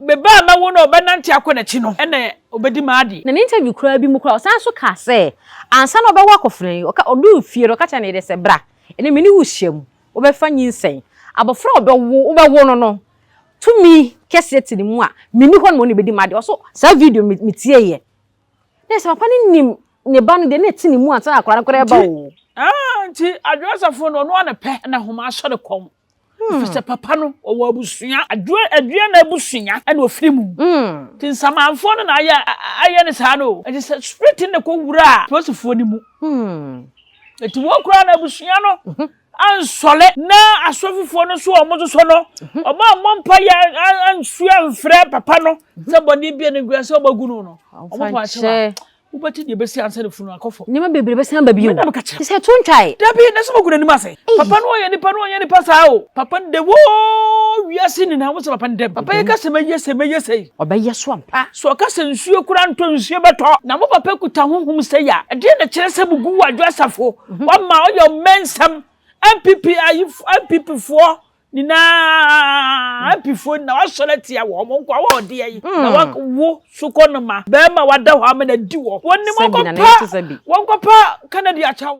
beba na wo no obenante akona chi no ene obedi maadi na interview kura bi mu kura osan so ka say ansa na obewa akofren odu fie ro ka cha na ide se bra ene meni wo hyem obefa nyinsen abofra obewo no tumi kese ti ni mu a meni ho no bedi maadi so sa video metie ye na se papa ni nim ne ba no de na ti ni mu ansa akora e ba wo nti adwasafo no no na pe na homa so de kom fise papa no owo abusua adua na abusua ene ofiri mu tin samanfo no na aye ne sa no enti spirit ne ko wura prosofo ni mu enti wo kura na abusua no ansole na asofifo no so omo so no oba mompa ya ansua mfre papa no se boni bia ne gua se obagunu no omo pa che ubati de besi ansa de funu akofo nima bebre besi amba biu se tuntai dabi na so maguna ni mase papa no ye ni pasa o papa de wo wiase ni na wo se papa ndem papa ye ka semaye sei obaye so ampa so ka sensuo kura nto nsuo beto na mo papa kuta honhom sei ya de na kire se bugu wa dwasafo wa ma o yo mensam MPP for Nina MPP na wa solati ya wo mo kwa wa ode yi na wa wo suko no ma be ma wada ho amena di wo wonni mo ko pa Canada achaw